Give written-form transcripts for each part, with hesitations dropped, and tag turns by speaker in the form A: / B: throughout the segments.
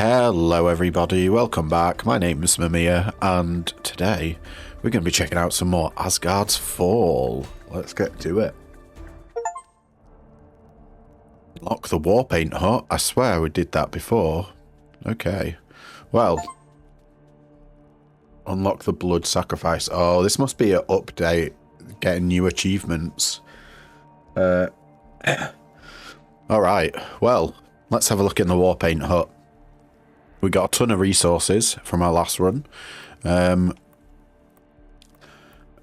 A: Hello everybody, welcome back. My name is Mamiya, and today we're going to be checking out some more Asgards Fall. Let's get to it. Lock the Warpaint hut. I swear we did that before. Okay. Well. Unlock the blood sacrifice. Oh, this must be an update. Getting new achievements. Alright, well, let's have a look in the Warpaint hut. We got a ton of resources from our last run.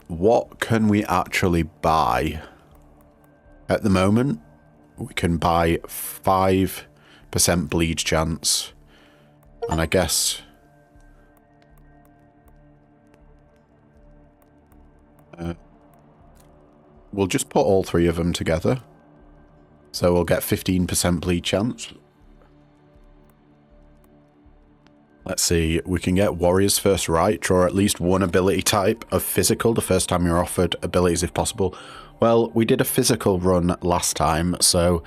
A: What can we actually buy? At the moment, we can buy 5% bleed chance. And I guess... we'll just put all three of them together. So we'll get 15% bleed chance. Let's see, we can get Warrior's First Right, draw at least one ability type of physical the first time you're offered abilities if possible. Well, we did a physical run last time, so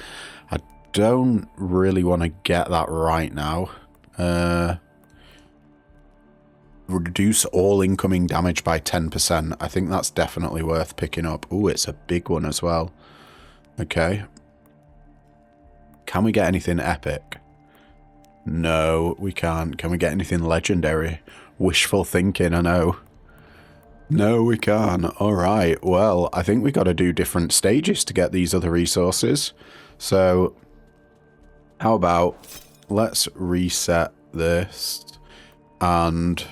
A: I don't really want to get that right now. Reduce all incoming damage by 10%. I think that's definitely worth picking up. Ooh, it's a big one as well. Okay. Can we get anything epic? No, we can't. Can we get anything legendary? Wishful thinking, I know. No, we can't. Alright, well, I think we got to do different stages to get these other resources. So, how about, let's reset this. And,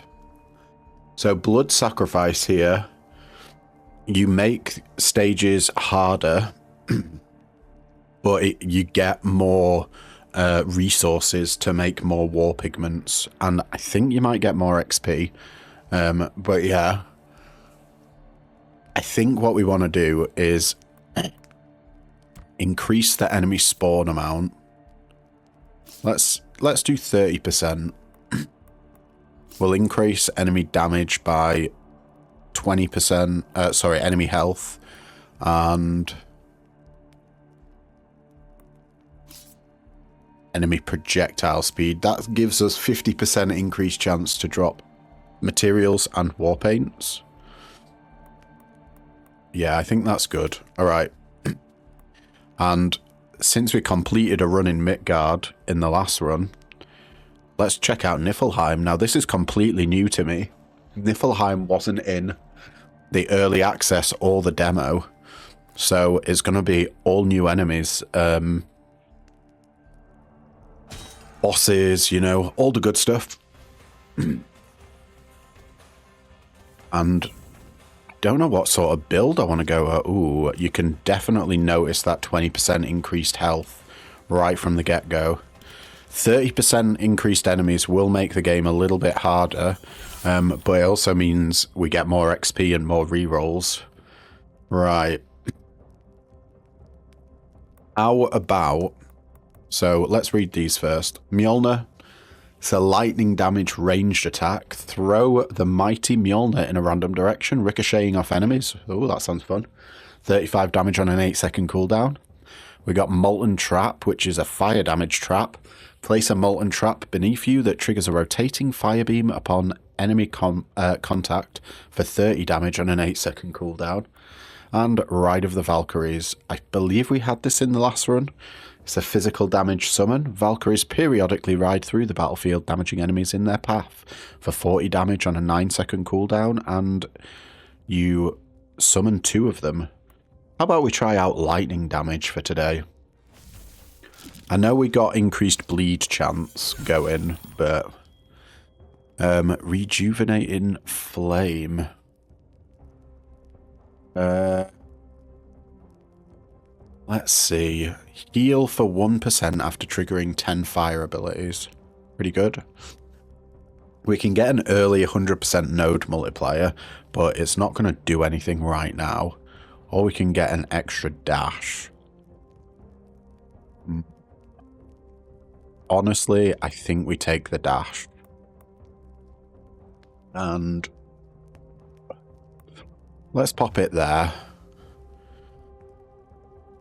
A: so blood sacrifice here. You make stages harder, but you get more... resources to make more war pigments, and I think you might get more XP, but yeah, I think what we want to do is increase the enemy spawn amount. Let's do 30%. We'll increase enemy damage by 20%, sorry, enemy health, and enemy projectile speed. That gives us 50% increased chance to drop materials and war paints. Yeah, I think that's good. Alright. And since we completed a run in Midgard in the last run, let's check out Niflheim. Now, this is completely new to me. Niflheim wasn't in the early access or the demo, so it's going to be all new enemies. Bosses, you know, all the good stuff. And I don't know what sort of build I want to go at. Ooh, you can definitely notice that 20% increased health right from the get-go. 30% increased enemies will make the game a little bit harder, but it also means we get more XP and more rerolls. Right. How about... So let's read these first. Mjolnir. It's a lightning damage ranged attack. Throw the mighty Mjolnir in a random direction, ricocheting off enemies. Oh, that sounds fun. 35 damage on an 8-second cooldown. We got Molten Trap, which is a fire damage trap. Place a molten trap beneath you that triggers a rotating fire beam upon enemy contact for 30 damage on an 8-second cooldown. And Ride of the Valkyries. I believe we had this in the last run. It's a physical damage summon. Valkyries periodically ride through the battlefield, damaging enemies in their path for 40 damage on a 9-second cooldown, and you summon 2 of them. How about we try out lightning damage for today? I know we got increased bleed chance going, but rejuvenating flame. Let's see. Heal for 1% after triggering 10 fire abilities. Pretty good. We can get an early 100% node multiplier, but it's not going to do anything right now. Or we can get an extra dash. Honestly, I think we take the dash. And let's pop it there.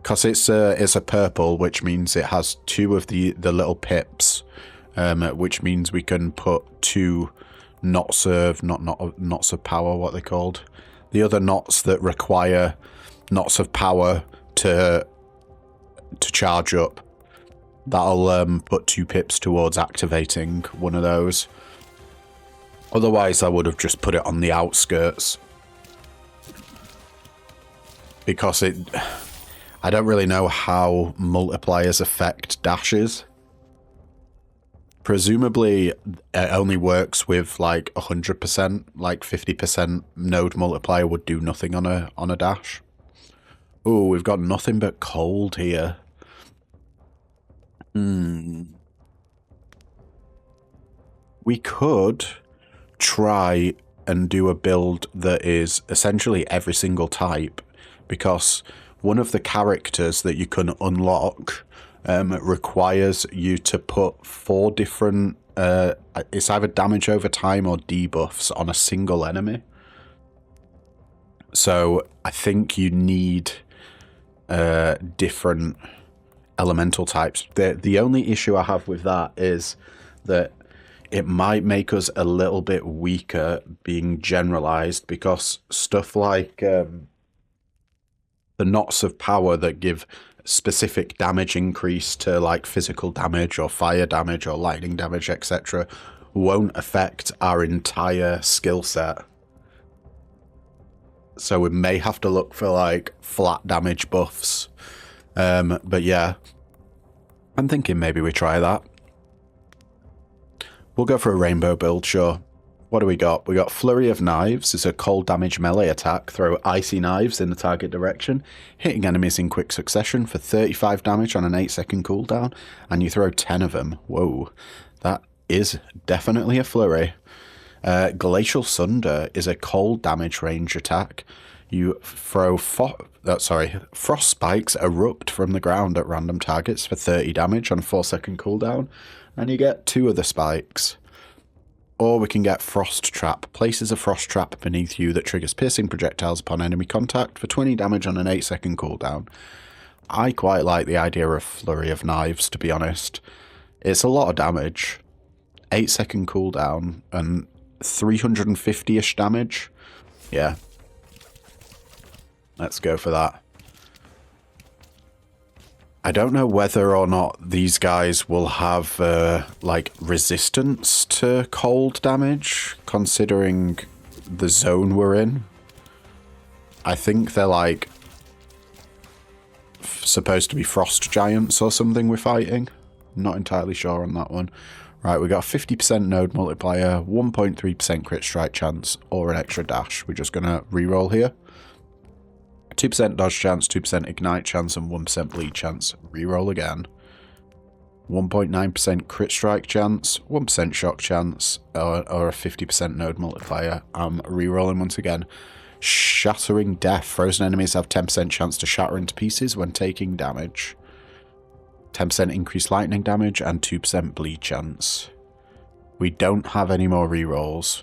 A: Because it's a purple, which means it has 2 of the little pips which means we can put 2 knots of, knots of power, what they're called. The other knots that require knots of power to charge up. That'll put 2 pips towards activating one of those. Otherwise, I would have just put it on the outskirts. Because I don't really know how multipliers affect dashes. Presumably, it only works with like 100%, like 50% node multiplier would do nothing on a dash. Ooh, we've got nothing but cold here. We could try and do a build that is essentially every single type, because one of the characters that you can unlock requires you to put 4 different, it's either damage over time or debuffs on a single enemy. So I think you need different elemental types. The only issue I have with that is that it might make us a little bit weaker being generalized, because stuff like the knots of power that give specific damage increase to like physical damage or fire damage or lightning damage, etc., won't affect our entire skill set. So we may have to look for like flat damage buffs. But yeah, I'm thinking maybe we try that. We'll go for a rainbow build, sure. What do we got? We got Flurry of Knives. It's a cold damage melee attack. Throw icy knives in the target direction, hitting enemies in quick succession for 35 damage on an 8-second cooldown, and you throw 10 of them. Whoa, that is definitely a flurry. Glacial Sunder is a cold damage range attack. You throw frost spikes erupt from the ground at random targets for 30 damage on a 4-second cooldown, and you get 2 of the spikes. Or we can get Frost Trap. Places a frost trap beneath you that triggers piercing projectiles upon enemy contact for 20 damage on an 8-second cooldown. I quite like the idea of Flurry of Knives, to be honest. It's a lot of damage. 8-second cooldown and 350-ish damage. Yeah. Let's go for that. I don't know whether or not these guys will have, like, resistance to cold damage, considering the zone we're in. I think they're, like, supposed to be frost giants or something we're fighting. Not entirely sure on that one. Right, we got a 50% node multiplier, 1.3% crit strike chance, or an extra dash. We're just going to reroll here. 2% dodge chance, 2% ignite chance, and 1% bleed chance. Reroll again. 1.9% crit strike chance, 1% shock chance, or a 50% node multiplier. I'm rerolling once again. Shattering Death. Frozen enemies have 10% chance to shatter into pieces when taking damage. 10% increased lightning damage and 2% bleed chance. We don't have any more rerolls.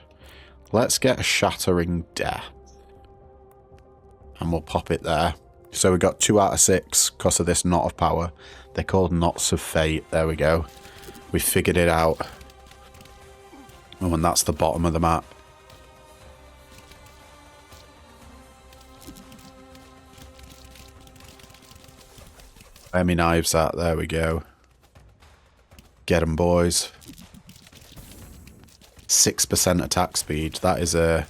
A: Let's get a Shattering Death. And we'll pop it there. So we got 2 out of 6 because of this knot of power. They're called knots of fate. There we go. We figured it out. Oh, and that's the bottom of the map. Where my knives at? There we go. Get 'em, boys. 6% attack speed. That is a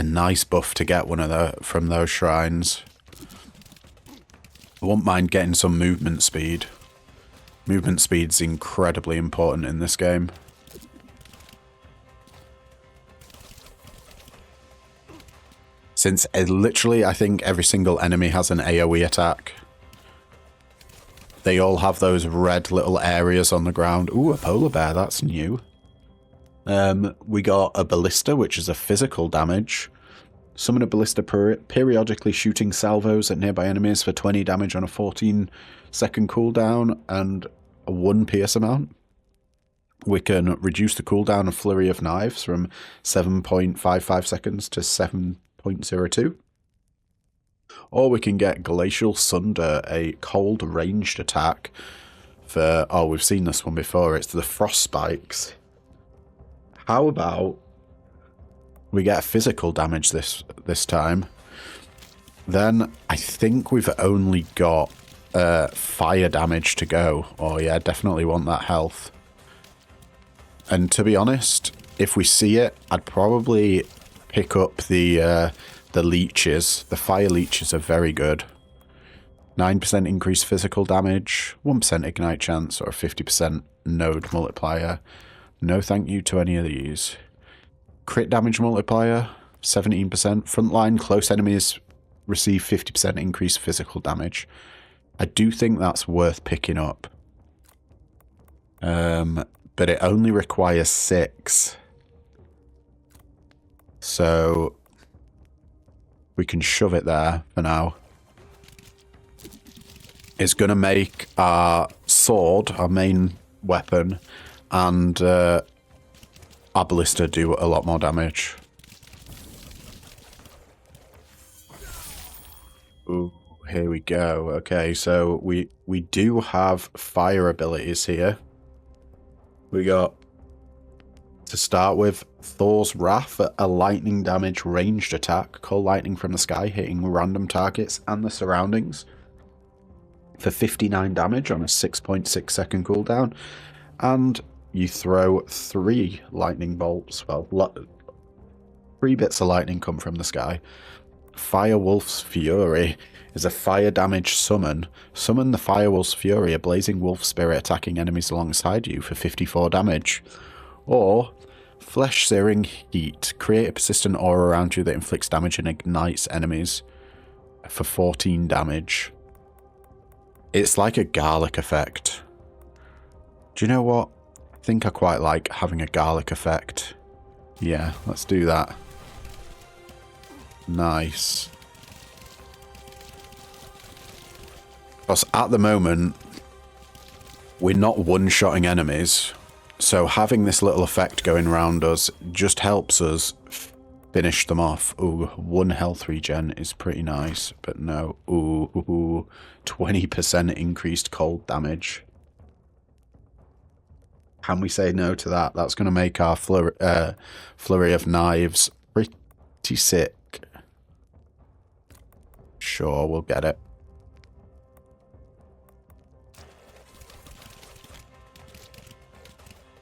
A: nice buff to get one of from those shrines. I won't mind getting some movement speed. Movement speed's incredibly important in this game. Since literally I think every single enemy has an AoE attack. They all have those red little areas on the ground. Ooh, a polar bear, that's new. We got a ballista, which is a physical damage. Summon a ballista periodically shooting salvos at nearby enemies for 20 damage on a 14-second cooldown and a 1 pierce amount. We can reduce the cooldown of Flurry of Knives from 7.55 seconds to 7.02. Or we can get Glacial Sunder, a cold ranged attack for... Oh, we've seen this one before. It's the frost spikes. How about we get physical damage this time? Then I think we've only got fire damage to go. Oh yeah, definitely want that health. And to be honest, if we see it, I'd probably pick up the leeches. The fire leeches are very good. 9% increased physical damage, 1% ignite chance, or a 50% node multiplier. No thank you to any of these. Crit damage multiplier, 17%. Frontline close enemies receive 50% increased physical damage. I do think that's worth picking up. But it only requires 6. So we can shove it there for now. It's going to make our sword, our main weapon, and our ballista do a lot more damage. Ooh, here we go. Okay, so we do have fire abilities here. We got, to start with, Thor's Wrath, a lightning damage ranged attack. Call lightning from the sky, hitting random targets and the surroundings for 59 damage on a 6.6 second cooldown. And you throw 3 lightning bolts. Well, 3 bits of lightning come from the sky. Firewolf's Fury is a fire damage summon. Summon the Firewolf's Fury, a blazing wolf spirit attacking enemies alongside you for 54 damage. Or Flesh-Searing Heat. Create a persistent aura around you that inflicts damage and ignites enemies for 14 damage. It's like a garlic effect. Do you know what? I think I quite like having a garlic effect. Yeah, let's do that. Nice. Because at the moment, we're not one-shotting enemies. So having this little effect going around us just helps us finish them off. Ooh, 1 health regen is pretty nice, but no. Ooh, 20% increased cold damage. Can we say no to that? That's going to make our flurry of knives pretty sick. Sure, we'll get it.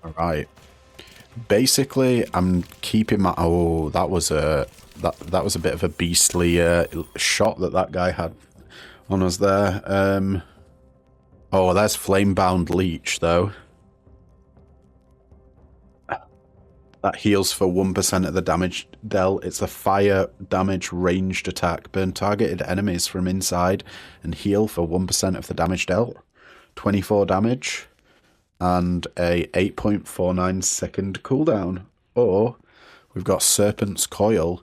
A: All right. Basically, I'm keeping my... Oh, that was a bit of a beastly shot that guy had on us there. Oh, there's Flamebound Leech, though. That heals for 1% of the damage dealt. It's a fire damage ranged attack. Burn targeted enemies from inside and heal for 1% of the damage dealt. 24 damage. And a 8.49 second cooldown. Or we've got Serpent's Coil,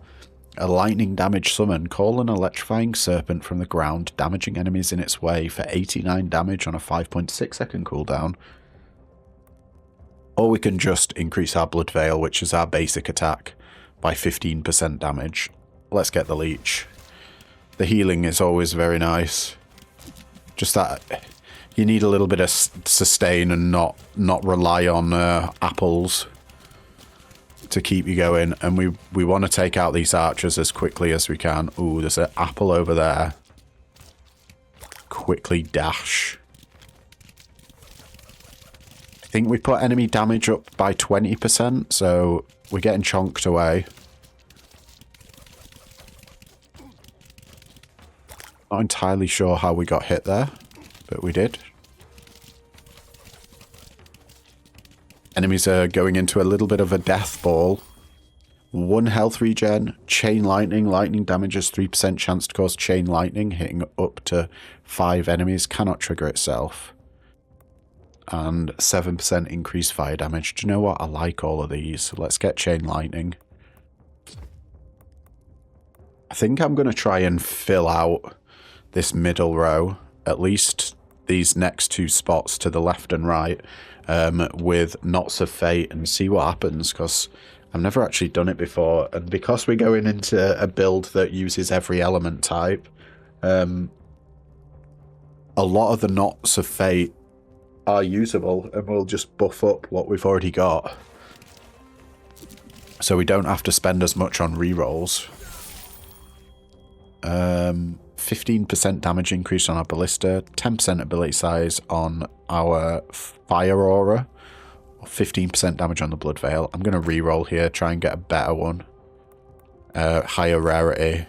A: a lightning damage summon. Call an electrifying serpent from the ground, damaging enemies in its way for 89 damage on a 5.6 second cooldown. Or we can just increase our Blood Veil, which is our basic attack, by 15% damage. Let's get the Leech. The healing is always very nice. Just that... You need a little bit of sustain and not rely on apples to keep you going. And we want to take out these archers as quickly as we can. Ooh, there's an apple over there. Quickly dash. I think we put enemy damage up by 20%, so we're getting chonked away. Not entirely sure how we got hit there, but we did. Enemies are going into a little bit of a death ball. 1 health regen, chain lightning. Lightning damages 3% chance to cause chain lightning, hitting up to 5 enemies. Cannot trigger itself. And 7% increased fire damage. Do you know what? I like all of these. Let's get chain lightning. I think I'm going to try and fill out this middle row, at least these next 2 spots to the left and right, with Knots of Fate and see what happens, because I've never actually done it before, and because we're going into a build that uses every element type, a lot of the Knots of Fate are usable, and we'll just buff up what we've already got. So we don't have to spend as much on rerolls. 15% damage increase on our ballista, 10% ability size on our fire aura, 15% damage on the blood veil. I'm going to reroll here, try and get a better one. Higher rarity.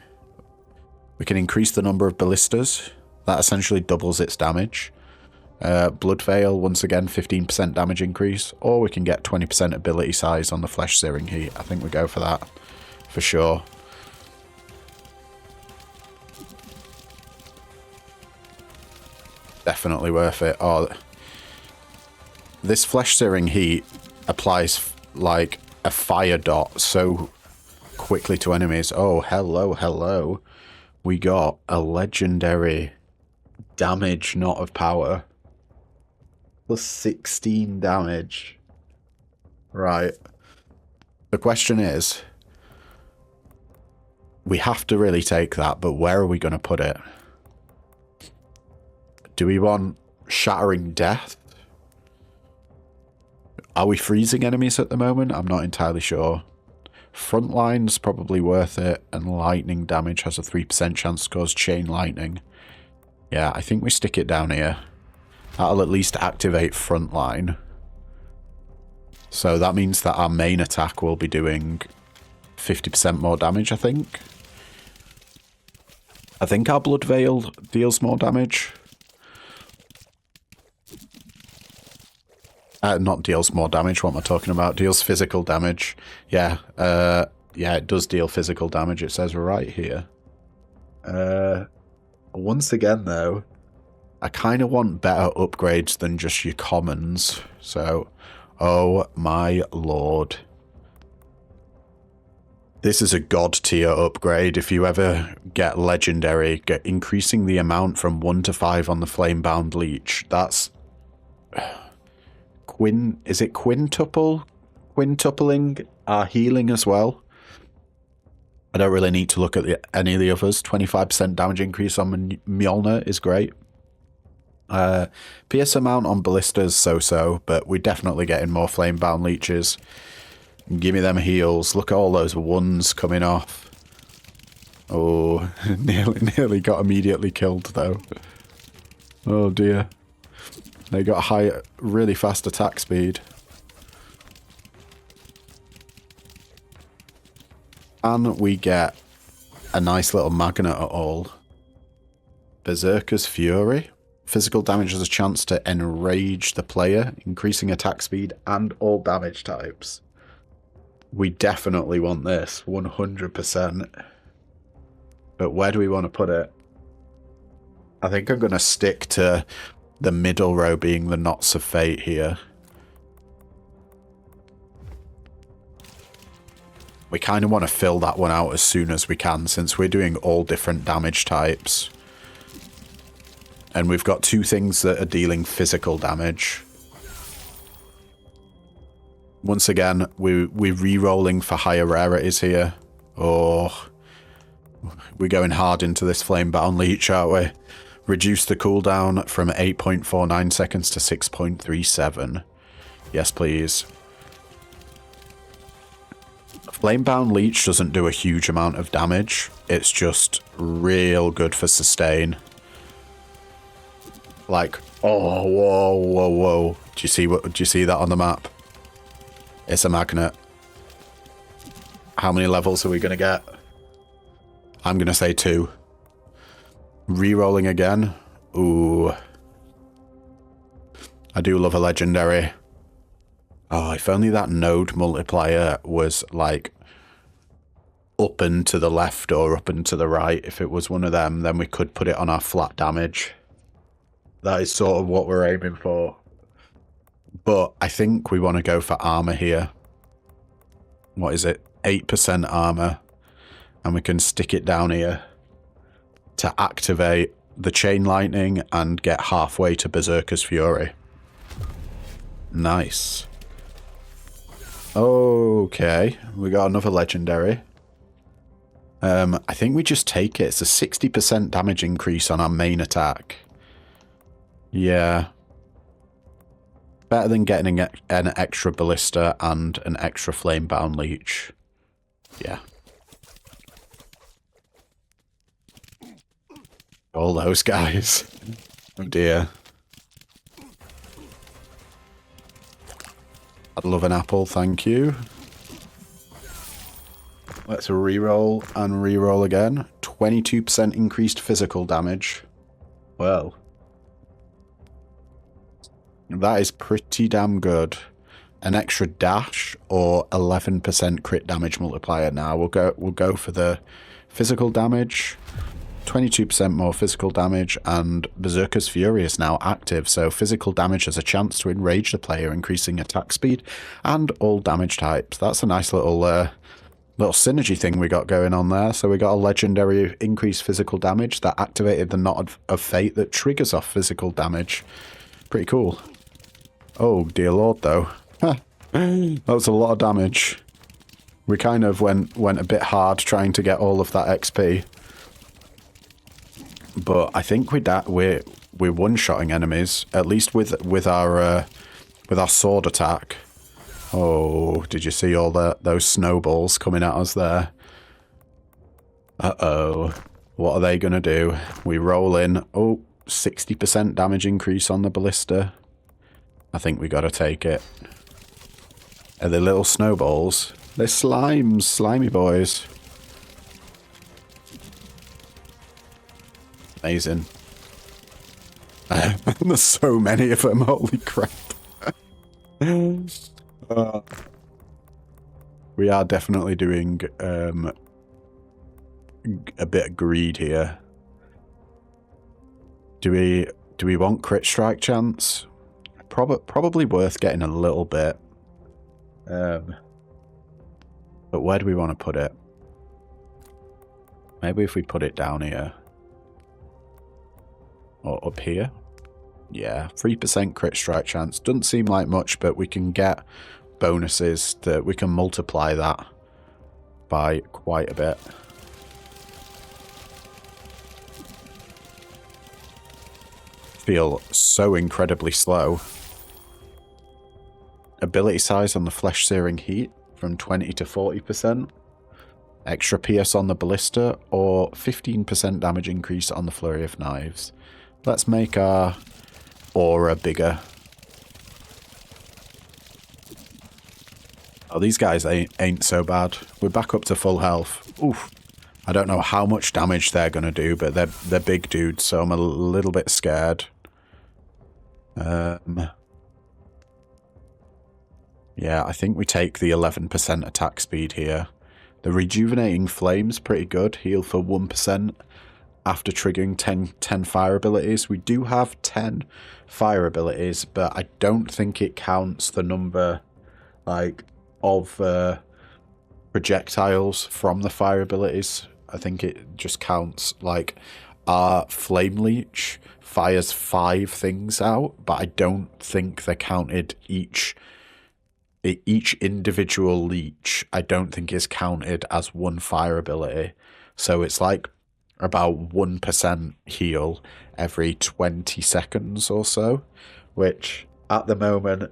A: We can increase the number of ballistas. That essentially doubles its damage. Blood veil, once again, 15% damage increase. Or we can get 20% ability size on the flesh searing heat. I think we go for that, for sure. Definitely worth it. Oh, this flesh searing heat applies like a fire dot so quickly to enemies. Oh, hello, hello. We got a legendary damage, not of power. Plus 16 damage. Right. The question is, we have to really take that, but where are we going to put it? Do we want Shattering Death? Are we freezing enemies at the moment? I'm not entirely sure. Frontline's probably worth it, and lightning damage has a 3% chance to cause chain lightning. Yeah, I think we stick it down here. That'll at least activate frontline. So that means that our main attack will be doing 50% more damage, I think. I think our Blood Veil deals more damage. Not deals more damage, what am I talking about? Deals physical damage. Yeah, yeah, it does deal physical damage, it says right here. Once again, though, I kind of want better upgrades than just your commons. So, oh my lord. This is a god tier upgrade. If you ever get legendary, get increasing the amount from 1 to 5 on the Flamebound Leech. That's... Is it quintuple? Quintupling our healing as well. I don't really need to look at any of the others. 25% damage increase on Mjolnir is great. PS amount on ballistas so-so, but we're definitely getting more Flamebound Leeches. Give me them heals. Look at all those ones coming off. Oh, nearly got immediately killed though. Oh dear. They got high, really fast attack speed. And we get a nice little magnet at all. Berserker's Fury. Physical damage has a chance to enrage the player, increasing attack speed and all damage types. We definitely want this, 100%. But where do we want to put it? I think I'm going to stick to the middle row being the Knots of Fate here. We kind of want to fill that one out as soon as we can, since we're doing all different damage types. And we've got 2 things that are dealing physical damage. Once again, we're re-rolling for higher rarities here. Oh, we're going hard into this Flamebound Leech, aren't we? Reduce the cooldown from 8.49 seconds to 6.37. Yes, please. Flamebound Leech doesn't do a huge amount of damage. It's just real good for sustain. Like, oh, whoa, whoa, whoa. Do you see that on the map? It's a magnet. How many levels are we going to get? I'm going to say 2. Re-rolling again. Ooh. I do love a legendary. Oh, if only that node multiplier was like up and to the left or up and to the right. If it was one of them, then we could put it on our flat damage. That is sort of what we're aiming for. But I think we want to go for armor here. What is it? 8% armor. And we can stick it down here to activate the chain lightning and get halfway to Berserker's Fury. Nice. Okay, we got another legendary. I think we just take it. It's a 60% damage increase on our main attack. Yeah. Better than getting an extra ballista and an extra flame-bound leech. Yeah. All those guys. Oh dear. I'd love an apple, thank you. Let's reroll and reroll again. 22% increased physical damage. Well. That is pretty damn good. An extra dash or 11% crit damage multiplier. Now we'll go for the physical damage. 22% more physical damage, and Berserker's Fury is now active, so physical damage has a chance to enrage the player, increasing attack speed and all damage types. That's a nice little synergy thing we got going on there. So we got a legendary increased physical damage that activated the Knot of Fate that triggers off physical damage. Pretty cool. Oh dear lord, though. That was a lot of damage. We kind of went a bit hard trying to get all of that XP. But I think we're one-shotting enemies, at least with our sword attack. Oh, did you see all those snowballs coming at us there? Uh-oh. What are they going to do? We roll in. Oh, 60% damage increase on the ballista. I think we got to take it. Are they little snowballs? They're slimes, slimy boys. Amazing. There's so many of them, holy crap. We are definitely doing a bit of greed here. Do we want crit strike chance? Probably worth getting a little bit. But where do we want to put it? Maybe if we put it down here. Or up here. Yeah, 3% crit strike chance. Doesn't seem like much, but we can get bonuses that we can multiply that by quite a bit. Feel so incredibly slow. Ability size on the Flesh Searing Heat from 20 to 40%. Extra PS on the Ballista, or 15% damage increase on the Flurry of Knives. Let's make our aura bigger. Oh, these guys ain't so bad. We're back up to full health. Oof. I don't know how much damage they're going to do, but they're big dudes, so I'm a little bit scared. Yeah, I think we take the 11% attack speed here. The Rejuvenating Flame's pretty good. Heal for 1% after triggering 10 fire abilities. We do have 10 fire abilities, but I don't think it counts the number of projectiles from the fire abilities. I think it just counts our Flame Leech fires 5 things out, but I don't think they counted each individual leech. I don't think is counted as one fire ability. So it's like about 1% heal every 20 seconds or so, which at the moment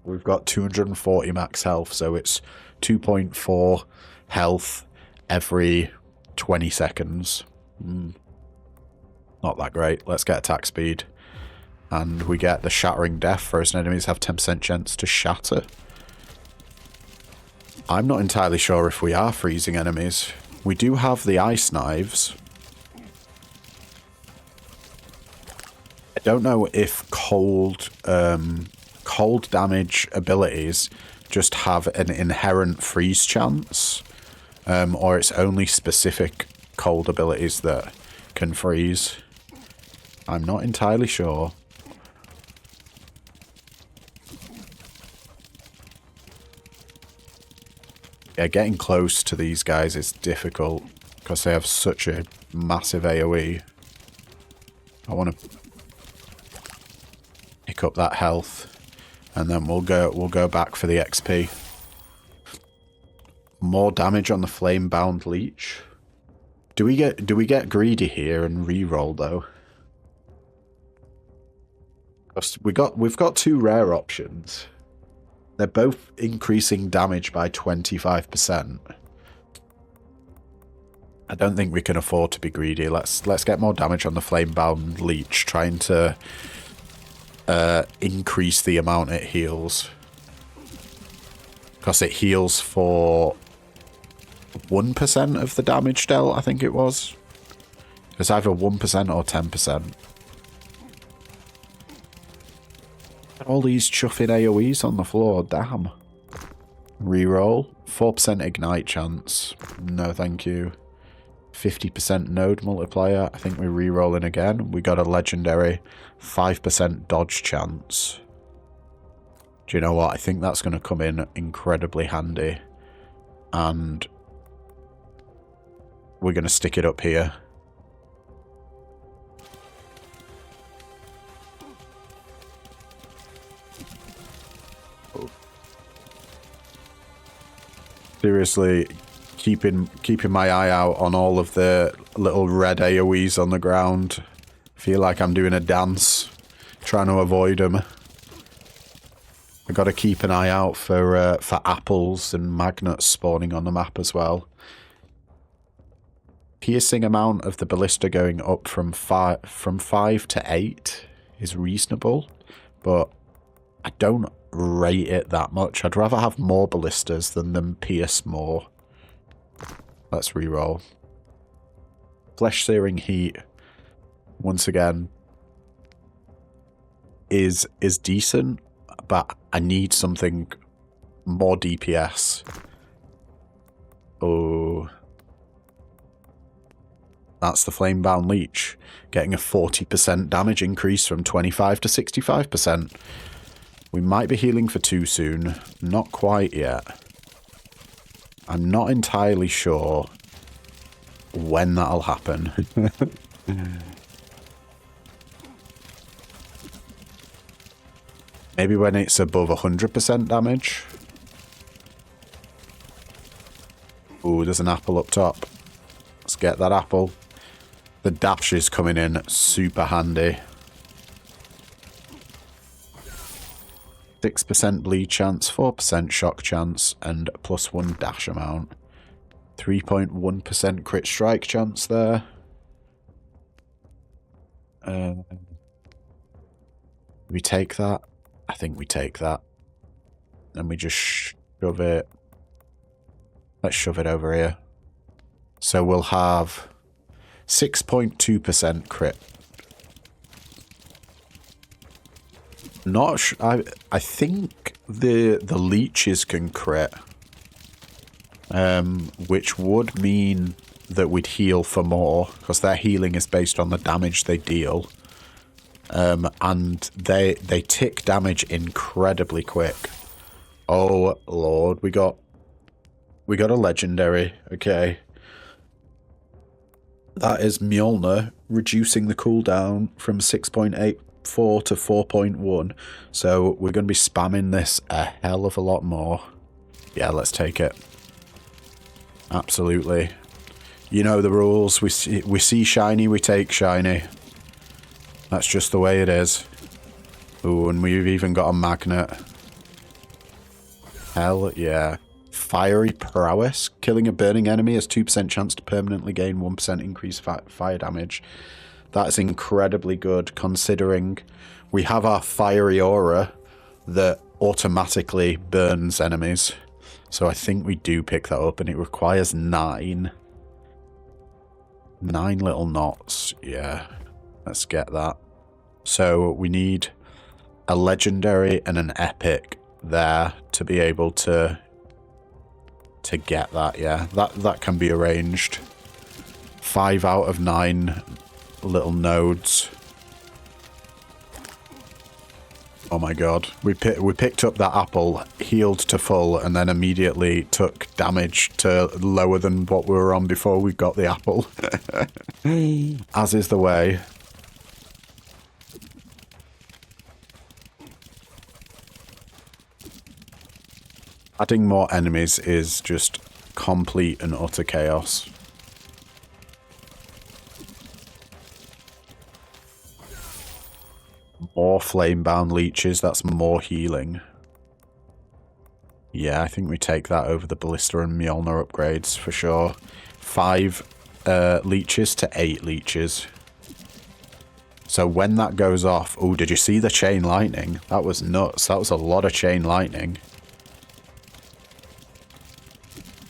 A: we've got 240 max health, so it's 2.4 health every 20 seconds. Not that great. Let's get attack speed. And we get the Shattering Death. Frozen enemies have 10% chance to shatter. I'm not entirely sure if we are freezing enemies. We do have the Ice Knives. I don't know if cold damage abilities just have an inherent freeze chance, or it's only specific cold abilities that can freeze. I'm not entirely sure. Yeah, getting close to these guys is difficult because they have such a massive AoE. I want to pick up that health, and then we'll go back for the XP. More damage on the flame-bound leech. Do we get greedy here and re-roll though? We've got two rare options. They're both increasing damage by 25%. I don't think we can afford to be greedy. Let's get more damage on the Flamebound Leech, trying to increase the amount it heals. Because it heals for 1% of the damage dealt, I think it was. It's either 1% or 10%. All these chuffing AoEs on the floor, damn. Reroll. 4% ignite chance. No, thank you. 50% node multiplier. I think we're rerolling again. We got a legendary 5% dodge chance. Do you know what? I think that's going to come in incredibly handy. And we're going to stick it up here. Seriously, keeping my eye out on all of the little red AoEs on the ground. Feel like I'm doing a dance, trying to avoid them. I got to keep an eye out for apples and magnets spawning on the map as well. Piercing amount of the ballista going up from 5 to 8 is reasonable, but I don't rate it that much. I'd rather have more ballistas than them pierce more. Let's reroll. Flesh Searing Heat, once again, is decent, but I need something more DPS. Oh. That's the Flamebound Leech, getting a 40% damage increase from 25 to 65%. We might be healing for too soon. Not quite yet. I'm not entirely sure when that'll happen. Maybe when it's above 100% damage. Ooh, there's an apple up top. Let's get that apple. The dash is coming in super handy. 6% bleed chance, 4% shock chance, and +1 dash amount. 3.1% crit strike chance there. We take that? I think we take that. And we just shove it. Let's shove it over here. So we'll have 6.2% crit. Not I think the leeches can crit, which would mean that we'd heal for more, because their healing is based on the damage they deal, and they tick damage incredibly quick. Oh lord, we got a legendary. Okay, that is Mjolnir, reducing the cooldown from 6.84 to 4.1, so we're going to be spamming this a hell of a lot more. Yeah, let's take it. Absolutely. You know the rules. We see shiny, we take shiny. That's just the way it is. Ooh, and we've even got a magnet. Hell yeah. Fiery Prowess. Killing a burning enemy has 2% chance to permanently gain 1% increased fire damage. That's incredibly good, considering we have our fiery aura that automatically burns enemies. So I think we do pick that up, and it requires 9. 9 little knots. Yeah, let's get that. So we need a legendary and an epic there to be able to get that. Yeah, that can be arranged. 5 out of 9 little nodes. Oh my god, we picked up that apple, healed to full, and then immediately took damage to lower than what we were on before we got the apple. As is the way. Adding more enemies is just complete and utter chaos. More flame-bound leeches, that's more healing. Yeah, I think we take that over the Ballista and Mjolnir upgrades for sure. 5 leeches to 8 leeches. So when that goes off... Oh, did you see the chain lightning? That was nuts. That was a lot of chain lightning.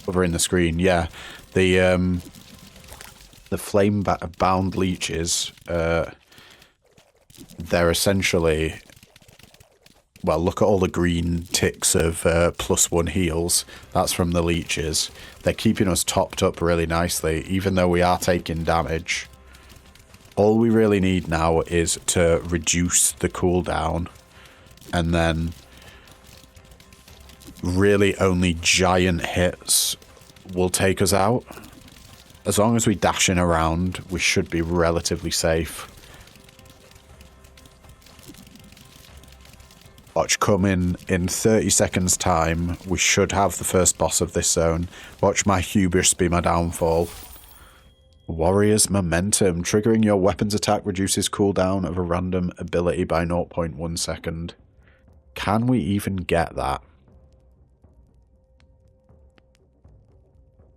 A: Covering the screen, yeah. The flame-bound leeches, they're essentially... Well, look at all the green ticks of +1 heals. That's from the leeches. They're keeping us topped up really nicely, even though we are taking damage. All we really need now is to reduce the cooldown, and then really only giant hits will take us out. As long as we dash in around, we should be relatively safe. Watch, come in 30 seconds time. We should have the first boss of this zone. Watch my hubris be my downfall. Warrior's Momentum. Triggering your weapons attack reduces cooldown of a random ability by 0.1 second. Can we even get that?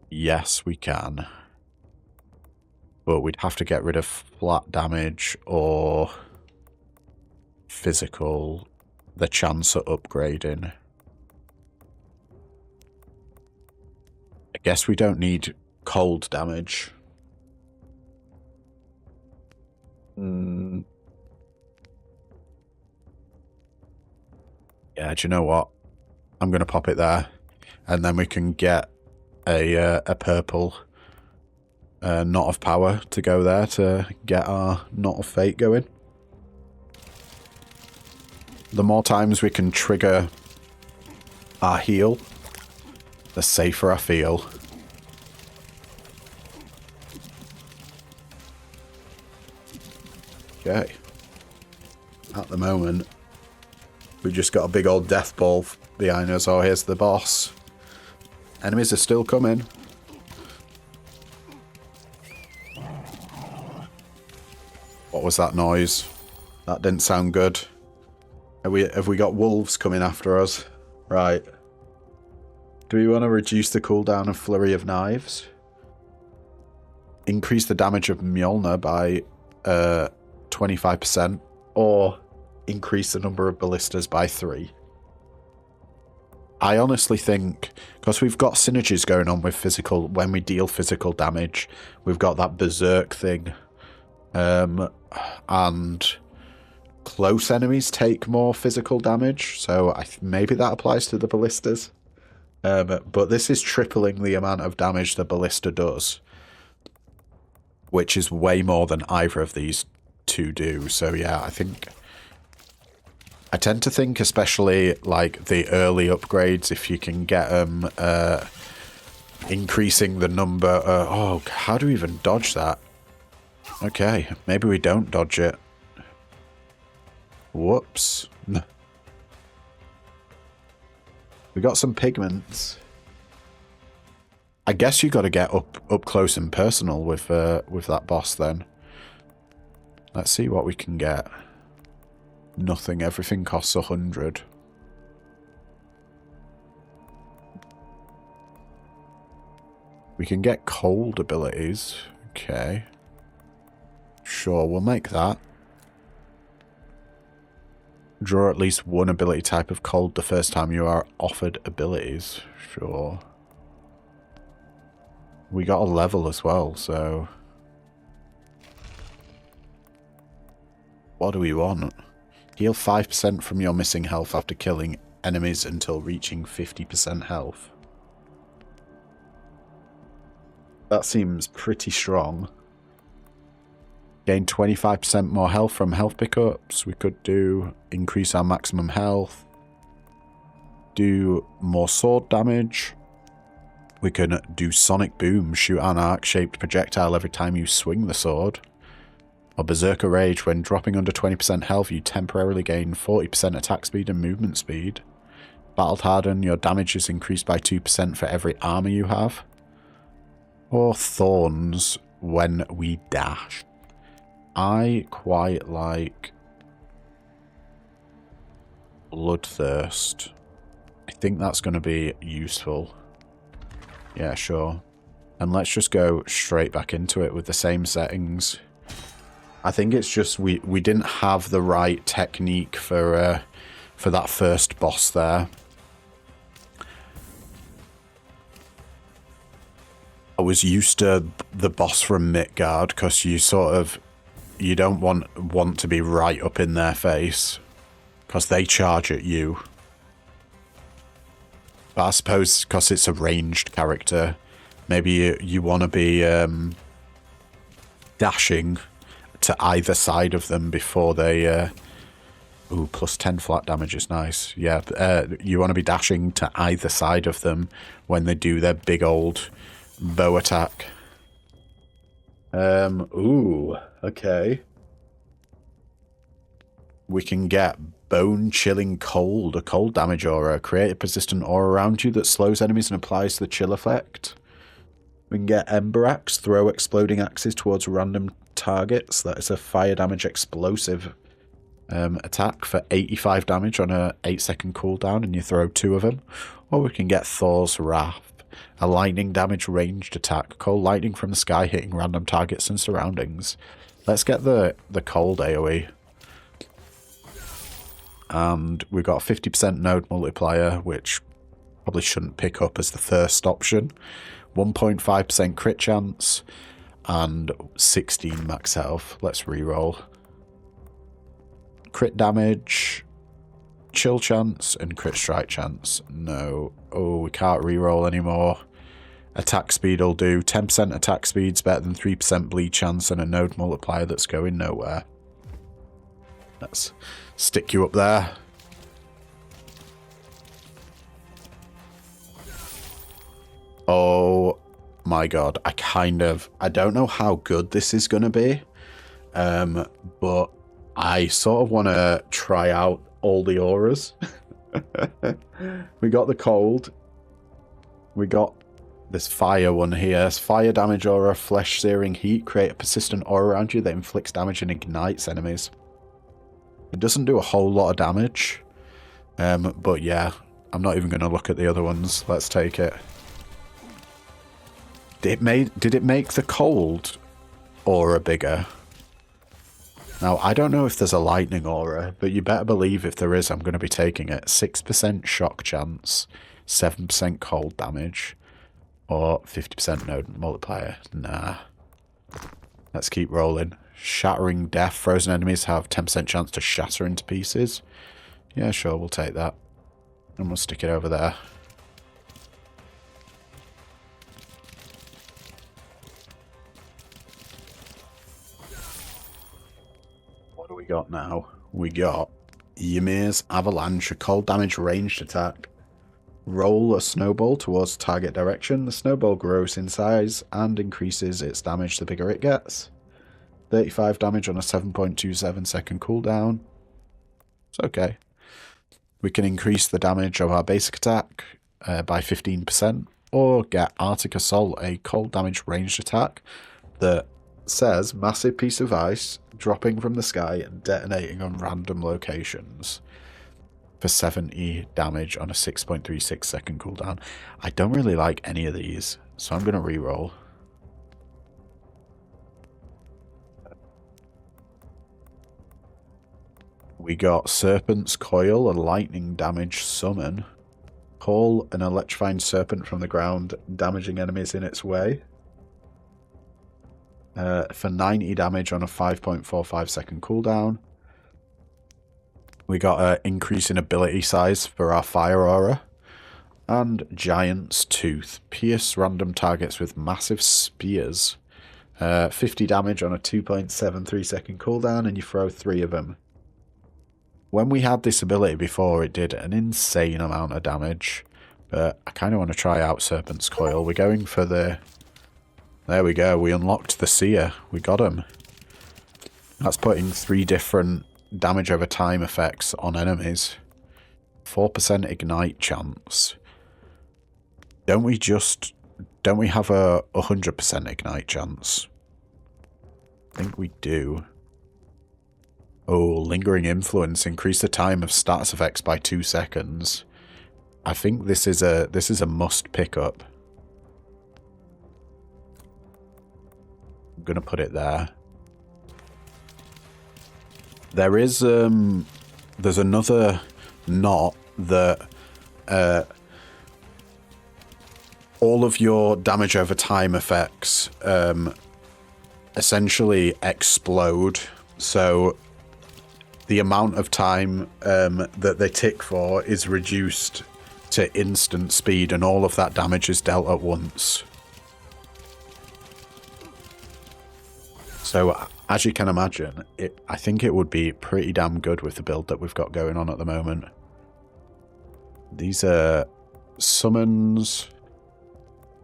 A: Yes, we can. But we'd have to get rid of flat damage or physical... the chance of upgrading. I guess we don't need cold damage. Yeah, do you know what? I'm going to pop it there. And then we can get a purple Knot of Power to go there to get our Knot of Fate going. The more times we can trigger our heal, the safer I feel. Okay. At the moment, we've just got a big old death ball behind us. Oh, here's the boss. Enemies are still coming. What was that noise? That didn't sound good. Have we got wolves coming after us? Right. Do we want to reduce the cooldown of Flurry of Knives? Increase the damage of Mjolnir by 25%. Or increase the number of ballistas by 3. I honestly think, because we've got synergies going on with physical, when we deal physical damage, we've got that berserk thing. And... close enemies take more physical damage, so maybe that applies to the ballistas. But this is tripling the amount of damage the ballista does, which is way more than either of these two do. So yeah, I tend to think, especially like the early upgrades, if you can get them increasing the number... oh, how do we even dodge that? Okay, maybe we don't dodge it. Whoops. We got some pigments. I guess you got to get up close and personal with that boss then. Let's see what we can get. Nothing. Everything costs 100. We can get cold abilities. Okay. Sure, we'll make that. Draw at least one ability type of cold the first time you are offered abilities. Sure. We got a level as well, so... what do we want? Heal 5% from your missing health after killing enemies until reaching 50% health. That seems pretty strong. Gain 25% more health from health pickups. We could do increase our maximum health. Do more sword damage. We can do Sonic Boom. Shoot an arc-shaped projectile every time you swing the sword. Or Berserker Rage. When dropping under 20% health, you temporarily gain 40% attack speed and movement speed. Battle Harden. Your damage is increased by 2% for every armor you have. Or Thorns. When we dash. I quite like Bloodthirst. I think that's going to be useful. Yeah, sure. And let's just go straight back into it with the same settings. I think it's just we didn't have the right technique for that first boss there. I was used to the boss from Midgard because you don't want to be right up in their face because they charge at you. But I suppose because it's a ranged character, maybe you want to be dashing to either side of them before they... Ooh, plus 10 flat damage is nice. Yeah, you want to be dashing to either side of them when they do their big old bow attack. Ooh, okay. We can get bone-chilling cold, a cold damage aura. Create a persistent aura around you that slows enemies and applies the chill effect. We can get Ember Axe, throw exploding axes towards random targets. That is a fire damage explosive attack for 85 damage on a 8-second cooldown, and you throw 2 of them. Or we can get Thor's Wrath, a lightning damage ranged attack. Cold lightning from the sky hitting random targets and surroundings. Let's get the cold AoE. And we've got a 50% node multiplier, which probably shouldn't pick up as the first option. 1.5% crit chance and 16 max health. Let's reroll. Crit damage, chill chance, and crit strike chance. No. Oh, we can't reroll anymore. Attack speed will do. 10% attack speed's better than 3% bleed chance and a node multiplier that's going nowhere. Let's stick you up there. Oh my god. I don't know how good this is going to be. But I sort of want to try out all the auras. We got the cold. We got this fire one here. Fire damage aura, flesh searing heat. Create a persistent aura around you that inflicts damage and ignites enemies. It doesn't do a whole lot of damage. But yeah, I'm not even going to look at the other ones. Let's take it. Did it make the cold aura bigger? Now, I don't know if there's a lightning aura, but you better believe if there is, I'm going to be taking it. 6% shock chance, 7% cold damage, or 50% node multiplier. Nah. Let's keep rolling. Shattering Death. Frozen enemies have 10% chance to shatter into pieces. Yeah, sure, we'll take that. And we'll stick it over there. What do we got now? We got Ymir's Avalanche, a cold damage ranged attack. Roll a snowball towards target direction. The snowball grows in size and increases its damage the bigger it gets. 35 damage on a 7.27 second cooldown. It's okay. We can increase the damage of our basic attack by 15%, or get Arctic Assault, a cold damage ranged attack that says massive piece of ice dropping from the sky and detonating on random locations for 70 damage on a 6.36 second cooldown. I don't really like any of these, so I'm going to reroll. We got Serpent's Coil, a lightning damage summon. Call an electrifying serpent from the ground, damaging enemies in its way. For 90 damage on a 5.45 second cooldown. We got an increase in ability size for our fire aura. And Giant's Tooth. Pierce random targets with massive spears. 50 damage on a 2.73 second cooldown, and you throw 3 of them. When we had this ability before, it did an insane amount of damage. But I kind of want to try out Serpent's Coil. We're going for the... There we go. We unlocked the Seer. We got him. That's putting 3 different damage over time effects on enemies. 4% ignite chance. Don't we have a 100% ignite chance? I think we do. Oh, Lingering Influence. Increase the time of status effects by 2 seconds. I think this is a must pick up. I'm gonna put it there. There is there's another knot that all of your damage over time effects essentially explode. So the amount of time that they tick for is reduced to instant speed, and all of that damage is dealt at once. So, as you can imagine, I think it would be pretty damn good with the build that we've got going on at the moment. These are summons.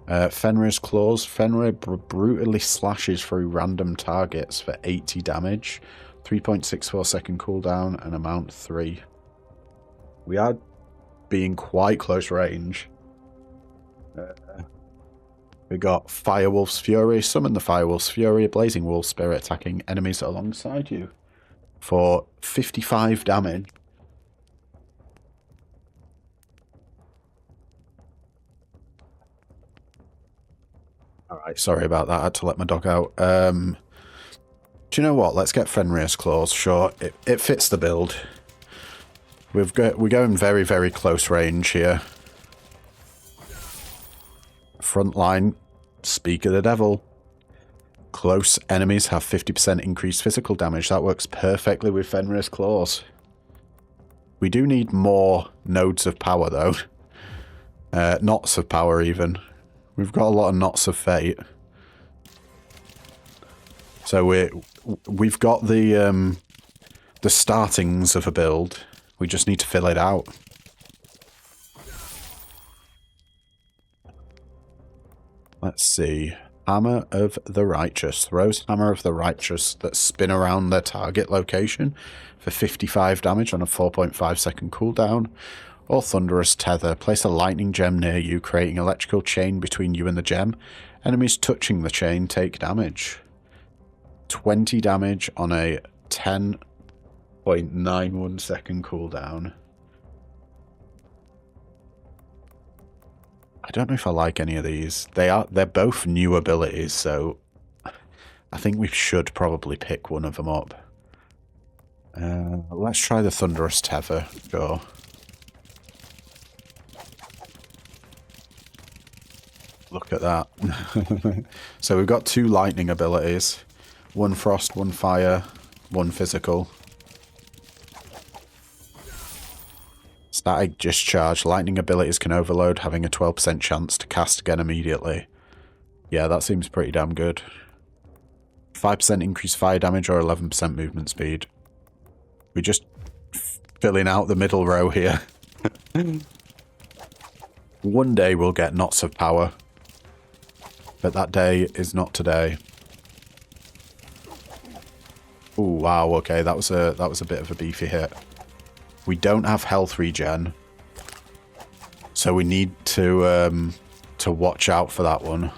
A: Fenrir's Claws. Fenrir brutally slashes through random targets for 80 damage. 3.64 second cooldown and amount 3. We are being quite close range. We got Firewolf's Fury. Summon the Firewolf's Fury, a blazing wolf spirit attacking enemies alongside you for 55 damage. Alright, sorry about that. I had to let my dog out. Do you know what? Let's get Fenrir's Claws. Sure, it fits the build. We're going very, very close range here. Frontline, speak of the devil. Close enemies have 50% increased physical damage. That works perfectly with Fenrir's Claws. We do need more nodes of power, though. Knots of power, even. We've got a lot of knots of fate. So we've got the startings of a build. We just need to fill it out. Let's see. Hammer of the Righteous. Throws Hammer of the Righteous that spin around their target location for 55 damage on a 4.5 second cooldown. Or Thunderous Tether. Place a lightning gem near you, creating electrical chain between you and the gem. Enemies touching the chain take damage. 20 damage on a 10.91 second cooldown. I don't know if I like any of these. They're both new abilities, so I think we should probably pick one of them up. Let's try the Thunderous Tether. Go. Look at that. So we've got 2 lightning abilities. 1 frost, 1 fire, 1 physical. Static Discharge. Lightning abilities can overload, having a 12% chance to cast again immediately. Yeah, that seems pretty damn good. 5% increased fire damage or 11% movement speed. We're just filling out the middle row here. One day we'll get knots of power. But that day is not today. Oh wow, okay, that was a bit of a beefy hit. We don't have health regen, so we need to watch out for that one.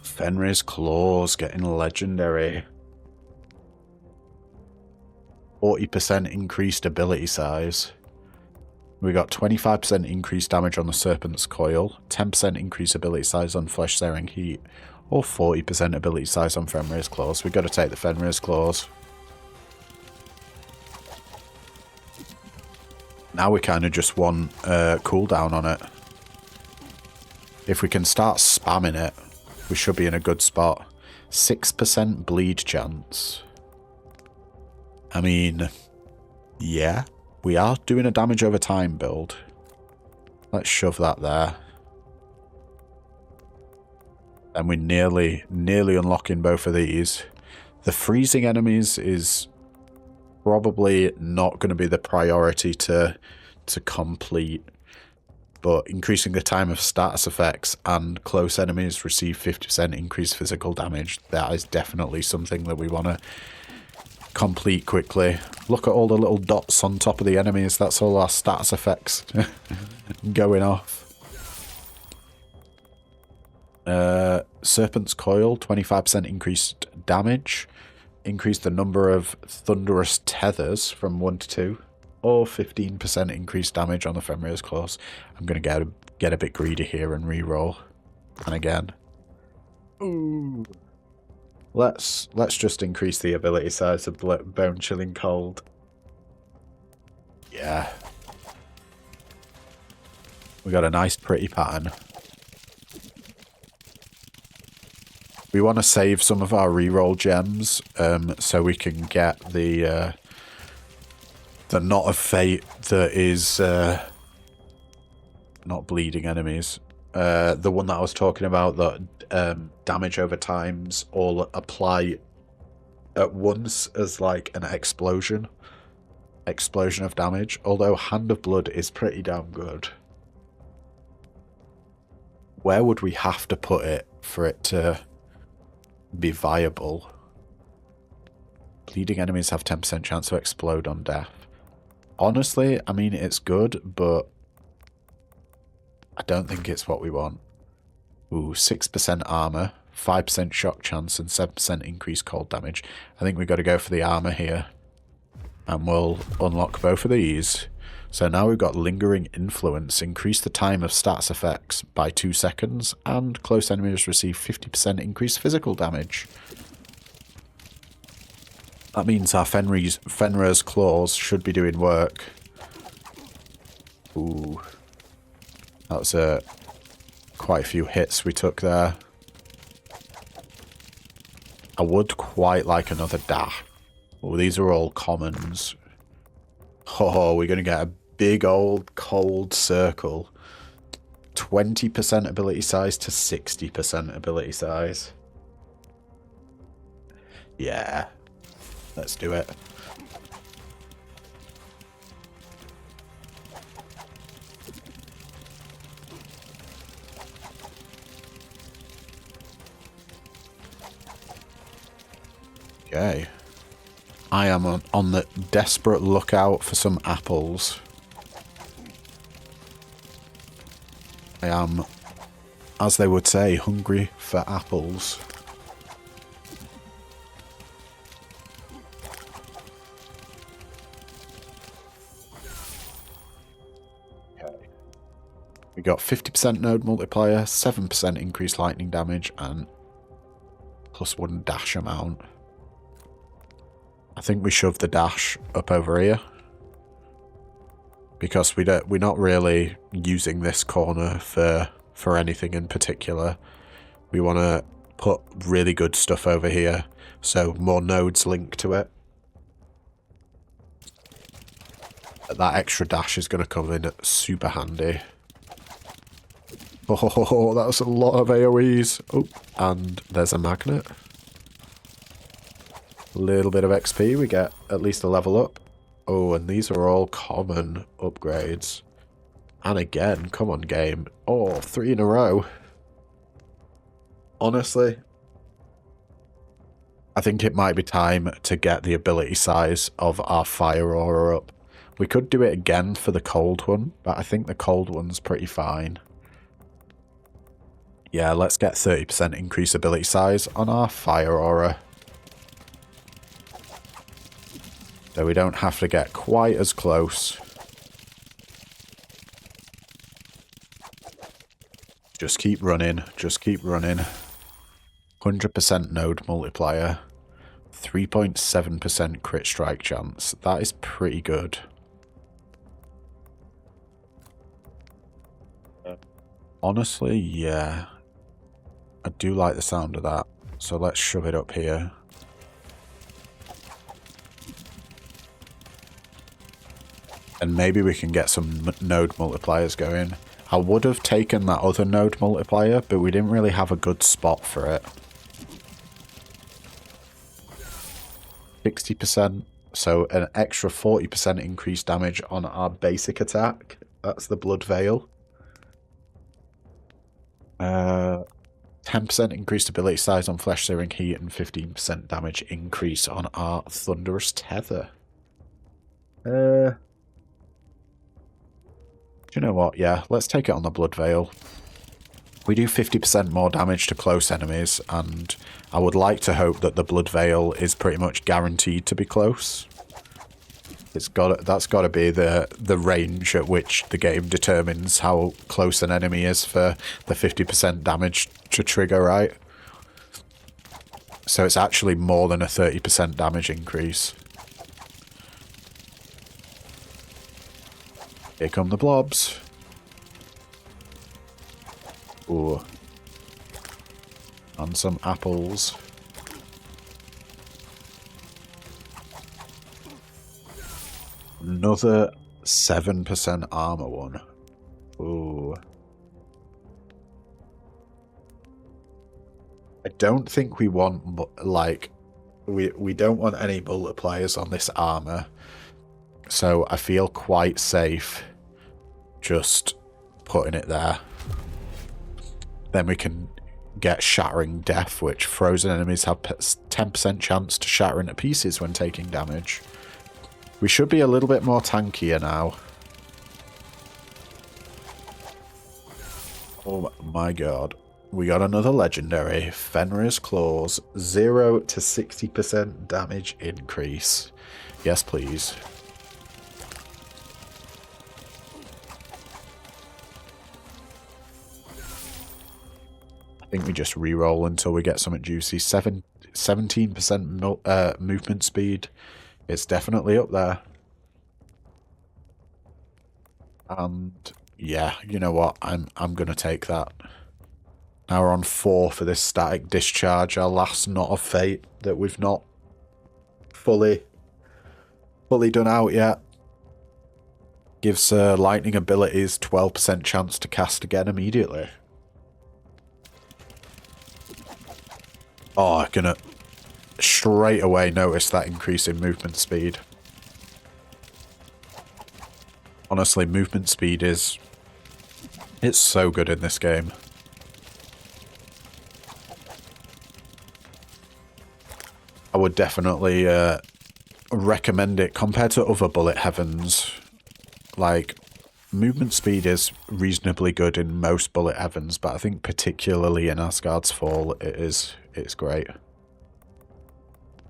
A: Fenrir's Claws getting legendary. 40% increased ability size. We got 25% increased damage on the Serpent's Coil, 10% increased ability size on Flesh Searing Heat, or 40% ability size on Fenrir's Claws. We've got to take the Fenrir's Claws. Now we kind of just want cooldown on it. If we can start spamming it, we should be in a good spot. 6% bleed chance. I mean, yeah. We are doing a damage over time build. Let's shove that there. And we're nearly unlocking both of these. The freezing enemies is probably not going to be the priority to complete. But increasing the time of status effects and close enemies receive 50% increased physical damage. That is definitely something that we want to complete quickly. Look at all the little dots on top of the enemies. That's all our status effects going off. Serpent's Coil, 25% increased damage. Increase the number of thunderous tethers from 1 to 2. Or 15% increased damage on the Fenrir's Claws. I'm going to get a bit greedy here and reroll. And again. Ooh. Let's just increase the ability size of Bone Chilling Cold. Yeah. We got a nice pretty pattern. We want to save some of our reroll gems so we can get the Knot of Fate that is not bleeding enemies. The one that I was talking about that damage over times all apply at once as like an explosion of damage. Although Hand of Blood is pretty damn good. Where would we have to put it for it to be viable? Bleeding enemies have 10% chance to explode on death. Honestly, I mean, it's good, but I don't think it's what we want. Ooh, 6% armor, 5% shock chance, and 7% increased cold damage. I think we've got to go for the armor here. And we'll unlock both of these. So now we've got Lingering Influence. Increase the time of stats effects by 2 seconds. And close enemies receive 50% increased physical damage. That means our Fenrir's Claws should be doing work. Ooh. That was quite a few hits we took there. I would quite like another dash. Oh, these are all commons. Oh, we're going to get a big old cold circle. 20% ability size to 60% ability size. Yeah. Let's do it. Okay. I am on the desperate lookout for some apples. I am, as they would say, hungry for apples. Okay. We got 50% node multiplier, 7% increased lightning damage, and +1 dash amount. I think we shove the dash up over here. Because we're not really using this corner for anything in particular. We want to put really good stuff over here, so more nodes link to it. That extra dash is going to come in super handy. Oh, that's a lot of AoEs. Oh, and there's a magnet. A little bit of XP, we get at least a level up. Oh, and these are all common upgrades. And again, come on game. Oh, 3 in a row. Honestly, I think it might be time to get the ability size of our fire aura up. We could do it again for the cold one, but I think the cold one's pretty fine. Yeah, let's get 30% increased ability size on our fire aura. So we don't have to get quite as close. Just keep running. Just keep running. 100% node multiplier. 3.7% crit strike chance. That is pretty good. Honestly, yeah. I do like the sound of that. So let's shove it up here. And maybe we can get some node multipliers going. I would have taken that other node multiplier, but we didn't really have a good spot for it. 60%, so an extra 40% increased damage on our basic attack. That's the Blood Veil. 10% increased ability size on Flesh Searing Heat and 15% damage increase on our Thunderous Tether. Do you know what? Yeah, let's take it on the Blood Veil. We do 50% more damage to close enemies, and I would like to hope that the Blood Veil is pretty much guaranteed to be close. That's got to be the range at which the game determines how close an enemy is for the 50% damage to trigger, right? So it's actually more than a 30% damage increase. Here come the blobs. Ooh. And some apples. Another 7% armor one. Ooh. I don't think we want, like, we don't want any multipliers on this armor. So I feel quite safe just putting it there. Then we can get Shattering Death, which frozen enemies have 10% chance to shatter into pieces when taking damage. We should be a little bit more tankier now. Oh my god. We got another legendary. Fenrir's Claws. 0 to 60% damage increase. Yes, please. I think we just re-roll until we get something juicy. 17% movement speed. It's definitely up there. And yeah, you know what? I'm gonna take that. Now we're on 4 for this static discharge, our last Knot of Fate that we've not fully done out yet. Gives lightning abilities 12% chance to cast again immediately. Oh, I'm gonna straight away notice that increase in movement speed. Honestly, movement speed it's so good in this game. I would definitely recommend it compared to other bullet heavens. Like, movement speed is reasonably good in most bullet heavens, but I think particularly in Asgard's Fall it's great.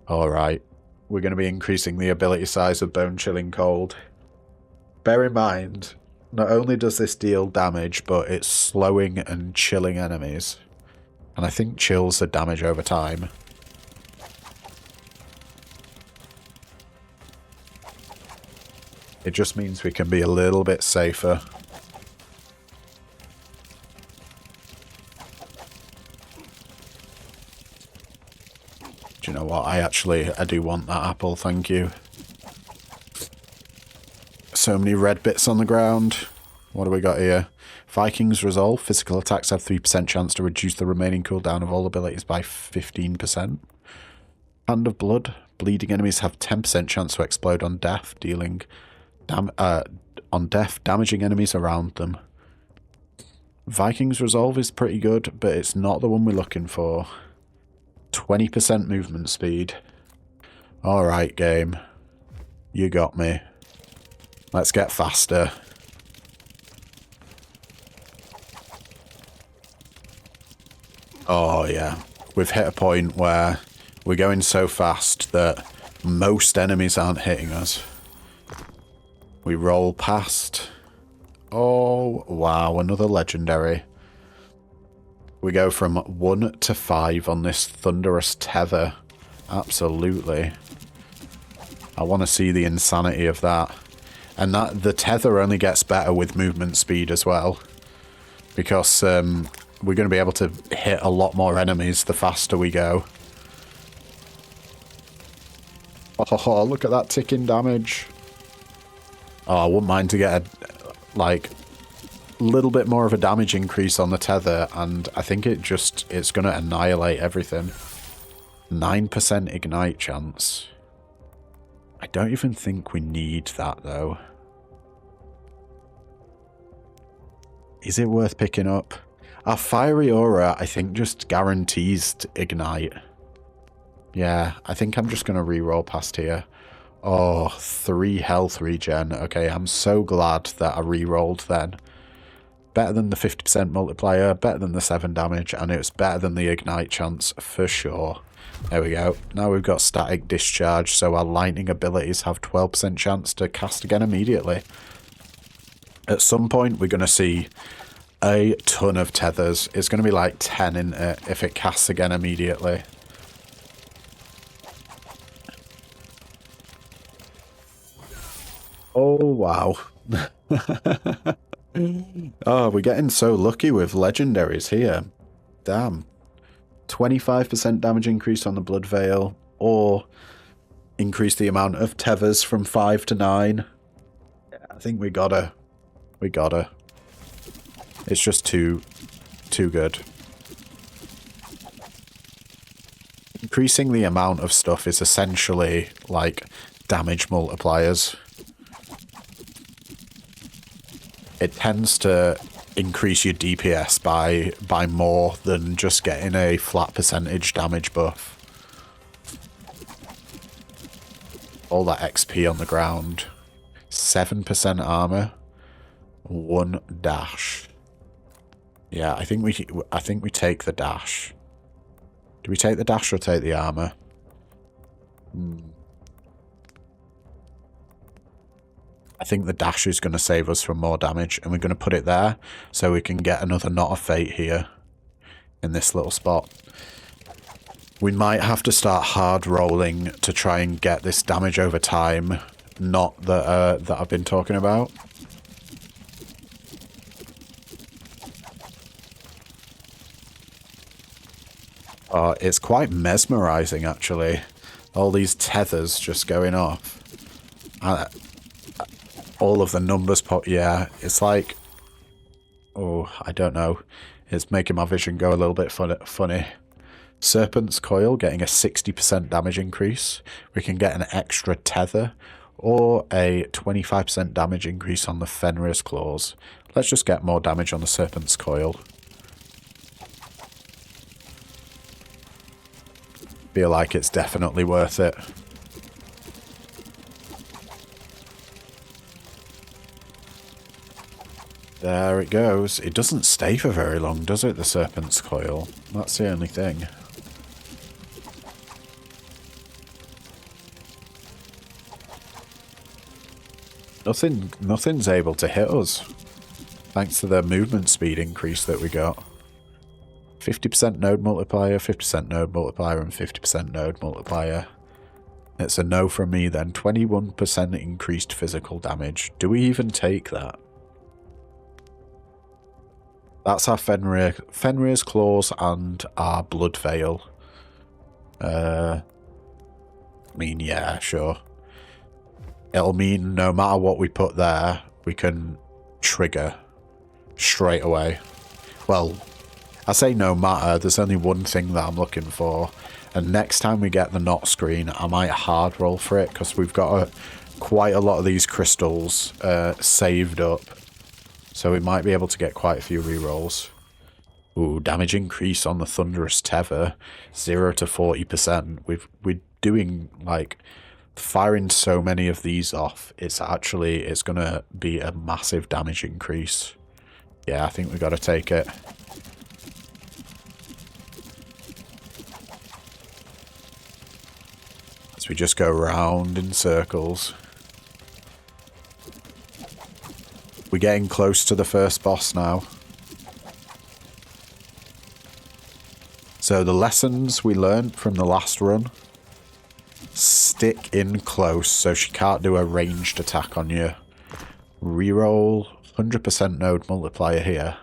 A: Alright, we're going to be increasing the ability size of Bone Chilling Cold. Bear in mind, not only does this deal damage, but it's slowing and chilling enemies. And I think chills the damage over time. It just means we can be a little bit safer. Do you know what? I do want that apple, thank you. So many red bits on the ground. What do we got here? Vikings Resolve. Physical attacks have 3% chance to reduce the remaining cooldown of all abilities by 15%. Hand of Blood. Bleeding enemies have 10% chance to explode on death, dealing damaging enemies around them. Vikings Resolve is pretty good, but it's not the one we're looking for. 20% movement speed. Alright, game. You got me. Let's get faster. Oh yeah. We've hit a point where we're going so fast that most enemies aren't hitting us. We roll past. Oh, wow, another legendary. We go from 1 to 5 on this thunderous tether. Absolutely. I want to see the insanity of that. And the tether only gets better with movement speed as well. Because we're going to be able to hit a lot more enemies the faster we go. Oh, look at that ticking damage. Oh, I wouldn't mind to get a, like, little bit more of a damage increase on the tether, and I think it's going to annihilate everything. 9% ignite chance. I don't even think we need that, though. Is it worth picking up? Our Fiery Aura, I think, just guarantees to ignite. Yeah, I think I'm just going to re-roll past here. Oh, 3 health regen. Okay, I'm so glad that I re-rolled then. Better than the 50% multiplier, better than the 7 damage, and it's better than the ignite chance for sure. There we go. Now we've got static discharge, so our lightning abilities have 12% chance to cast again immediately. At some point, we're going to see a ton of tethers. It's going to be like 10 in it if it casts again immediately. Oh, wow. Oh, we're getting so lucky with legendaries here. Damn. 25% damage increase on the Blood Veil, or increase the amount of tethers from 5 to 9. Yeah, I think we gotta. We gotta. It's just too good. Increasing the amount of stuff is essentially like damage multipliers. It tends to increase your DPS by more than just getting a flat percentage damage buff. All that XP on the ground. 7% armor. 1 dash. Yeah, I think we take the dash. Do we take the dash or take the armor? I think the dash is going to save us from more damage, and we're going to put it there so we can get another Knot of Fate here in this little spot. We might have to start hard rolling to try and get this damage over time, not that I've been talking about. It's quite mesmerizing, actually. All these tethers just going off. All of the numbers pop. Yeah, it's like... Oh, I don't know. It's making my vision go a little bit funny. Serpent's Coil getting a 60% damage increase. We can get an extra tether or a 25% damage increase on the Fenrir's Claws. Let's just get more damage on the Serpent's Coil. Feel like it's definitely worth it. There it goes. It doesn't stay for very long, does it, the Serpent's Coil? That's the only thing. Nothing's able to hit us, thanks to the movement speed increase that we got. 50% node multiplier, 50% node multiplier, and 50% node multiplier. It's a no from me then. 21% increased physical damage. Do we even take that? That's our Fenrir's Claws and our Blood Veil. I mean, yeah, sure. It'll mean no matter what we put there, we can trigger straight away. Well, I say no matter, there's only one thing that I'm looking for. And next time we get the knot screen, I might hard roll for it, because we've got quite a lot of these crystals saved up. So we might be able to get quite a few rerolls. Ooh, damage increase on the Thunderous Tether, 0 to 40%. We're doing, like, firing so many of these off, it's going to be a massive damage increase. Yeah, I think we got to take it. As we just go round in circles. We're getting close to the first boss now. So the lessons we learned from the last run. Stick in close so she can't do a ranged attack on you. Reroll 100% node multiplier here.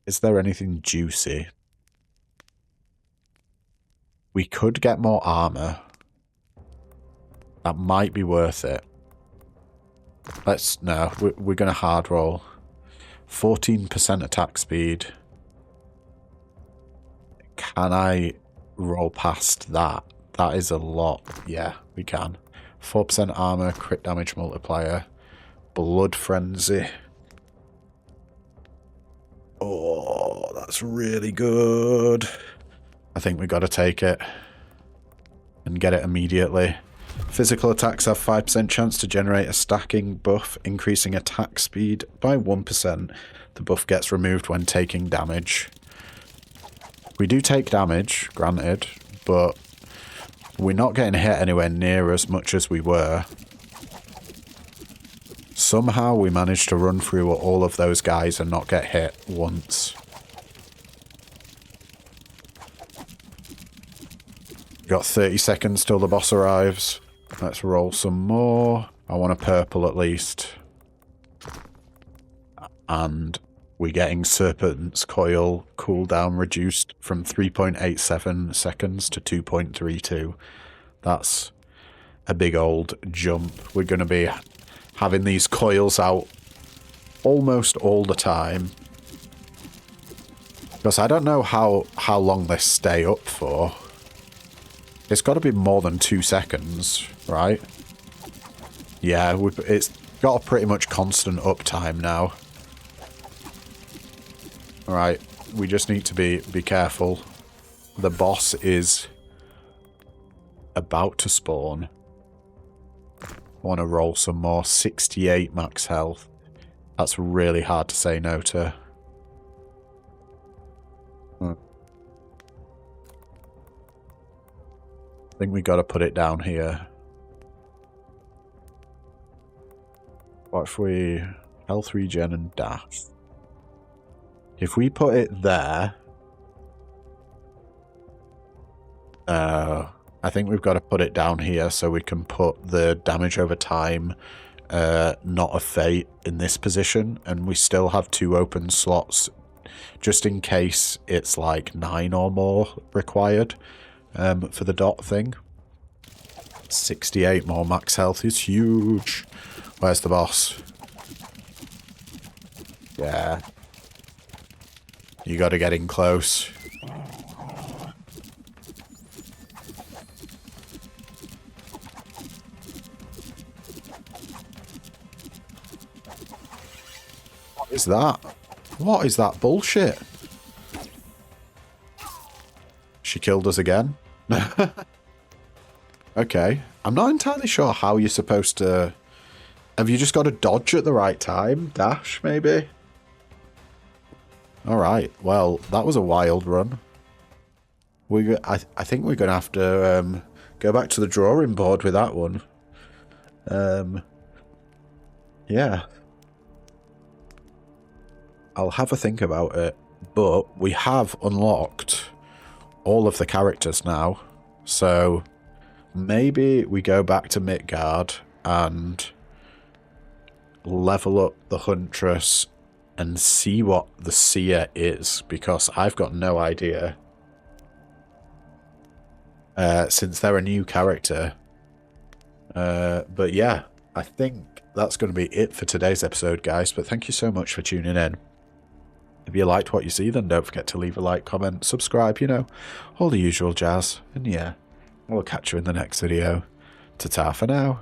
A: Is there anything juicy? We could get more armor. That might be worth it. No, we're going to hard roll. 14% attack speed. Can I roll past that? That is a lot. Yeah, we can. 4% armor, crit damage multiplier. Blood Frenzy. Oh, that's really good. I think we got to take it. And get it immediately. Physical attacks have 5% chance to generate a stacking buff, increasing attack speed by 1%. The buff gets removed when taking damage. We do take damage, granted, but we're not getting hit anywhere near as much as we were. Somehow we managed to run through all of those guys and not get hit once. Got 30 seconds till the boss arrives. Let's roll some more. I want a purple at least. And we're getting Serpent's Coil cooldown reduced from 3.87 seconds to 2.32. That's a big old jump. We're going to be having these coils out almost all the time. Because I don't know how long they stay up for. It's got to be more than 2 seconds, right? Yeah, it's got a pretty much constant uptime now. Alright, we just need to be careful. The boss is about to spawn. I want to roll some more. 68 max health. That's really hard to say no to. I think we got to put it down here. What if we... health regen and dash. If we put it there... I think we've got to put it down here so we can put the damage over time, not a fate, in this position. And we still have 2 open slots, just in case it's like 9 or more required. For the dot thing. 68 more max health is huge. Where's the boss? Yeah. You gotta get in close. What is that? What is that bullshit? She killed us again. Okay. I'm not entirely sure how you're supposed to... Have you just got to dodge at the right time? Dash, maybe? Alright. Well, that was a wild run. I think we're going to have to go back to the drawing board with that one. Yeah. I'll have a think about it. But we have unlocked all of the characters now. So maybe we go back to Midgard and level up the Huntress and see what the Seer is, because I've got no idea. Since they're a new character. But yeah, I think that's going to be it for today's episode, guys. But thank you so much for tuning in. If you liked what you see, then don't forget to leave a like, comment, subscribe, you know, all the usual jazz. And yeah, we'll catch you in the next video. Ta-ta for now.